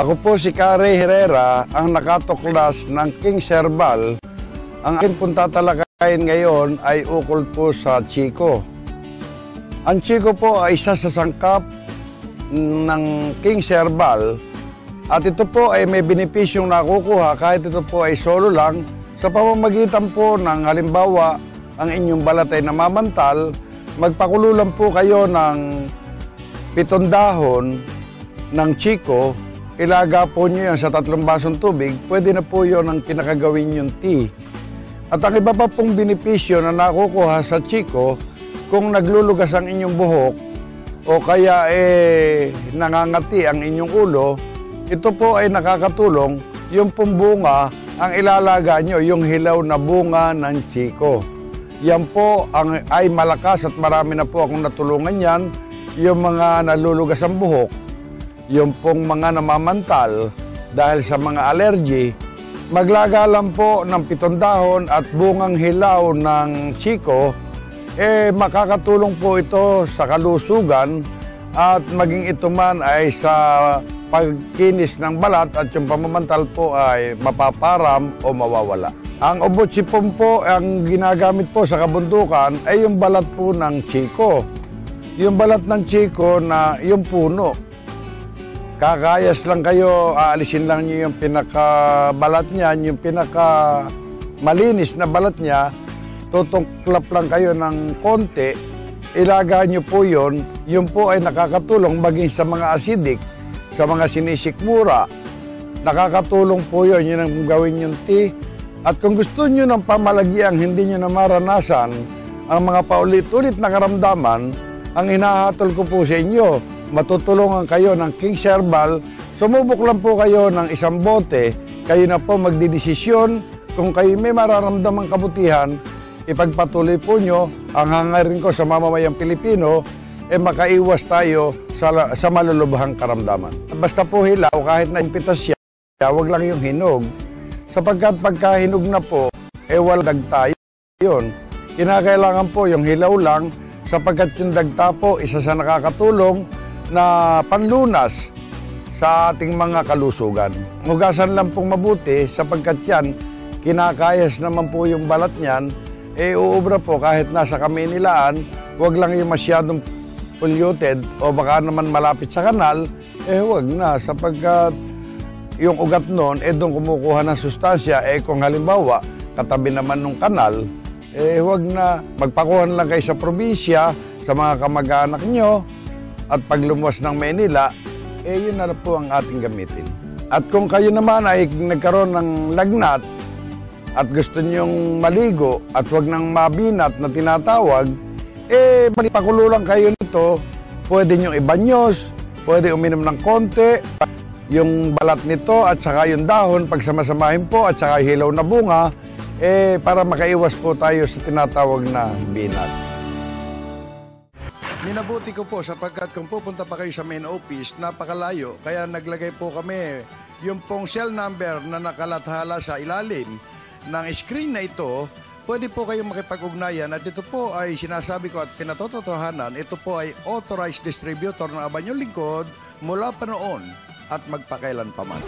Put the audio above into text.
Ako po si Kare Herrera, ang nakatuklas ng King's Herbal. Ang akin pong tatalakayin ngayon ay ukol po sa Chico. Ang Chico po ay isa sa sangkap ng King's Herbal at ito po ay may benepisyong nakukuha kahit ito po ay solo lang sa pamamagitan po ng halimbawa ang inyong balat ay namamantal, magpakulo lang po kayo ng 7 dahon ng Chico. Ilaga po nyo yan sa 3 basong tubig, pwede na po yun ang pinakagawin yung tea. At ang iba pa pong benepisyo na nakukuha sa Chico, kung naglulugas ang inyong buhok o kaya nangangati ang inyong ulo, ito po ay nakakatulong. Yung pong bunga, ang ilalaga nyo, yung hilaw na bunga ng Chico. Yan po ay malakas at marami na po akong natulungan yan. Yung mga nalulugas ang buhok, yung pong mga namamantal dahil sa mga allergy, maglaga lang po ng 7 dahon at bungang hilaw ng Chico, makakatulong po ito sa kalusugan at maging ito man ay sa pagkinis ng balat at yung pamamantal po ay mapaparam o mawawala. Ang ubo sipon po, ang ginagamit po sa kabundukan ay yung balat po ng Chico. Yung balat ng Chico na yung puno. Kakayas lang kayo, aalisin lang nyo yung pinakabalat niya, yung pinakamalinis na balat niya, tutuklap lang kayo ng konti, ilaga nyo po yun po ay nakakatulong maging sa mga acidic, sa mga sinisikmura. Nakakatulong po yun ang gawin yung tea. At kung gusto nyo ng pamalagiang hindi nyo na maranasan ang mga paulit-ulit na karamdaman, ang hinahatol ko po sa inyo, matutulungan kayo ng King's Herbal. Sumubok lang po kayo ng 1 bote. Kayo na po magdidesisyon kung kayo may mararamdamang kabutihan. Ipagpatuloy po nyo. Ang hangarin ko sa mamamayang Pilipino, makaiwas tayo sa malulubhang karamdaman. Basta po hilaw, kahit na impitas siya, wag lang yung hinog. Sapagkat pagka hinog na po, walang dagta yun. Kinakailangan po yung hilaw lang, sapagkat yung dagta po, isa sa nakakatulong na panlunas sa ating mga kalusugan. Hugasan lang pong mabuti sapagkat yan, kinakayas naman po yung balat niyan, uubra po kahit nasa kaminilaan, huwag lang yung masyadong polluted o baka naman malapit sa kanal, huwag na sapagkat yung ugat noon, doon kumukuha ng sustansya, kung halimbawa, katabi naman ng kanal, huwag na, magpakuhan lang kayo sa probinsya, sa mga kamag-anak nyo, at pag lumuwas ng Manila, yun na po ang ating gamitin. At kung kayo naman ay nagkaroon ng lagnat at gusto nyong maligo at wag nang mabinat na tinatawag, magpakulo lang kayo nito, pwede nyong ibanyos, pwede uminom ng konti, yung balat nito at saka yung dahon, pagsamasamahin po at saka hilaw na bunga, para makaiwas po tayo sa tinatawag na binat. Minabuti ko po sapagkat kung pupunta pa kayo sa main office, napakalayo. Kaya naglagay po kami yung pong cell number na nakalathala sa ilalim ng screen na ito. Pwede po kayong makipag-ugnayan at ito po ay sinasabi ko at pinatotohanan. Ito po ay authorized distributor ng Abanyong Lingkod mula pa noon at magpakailan pa man.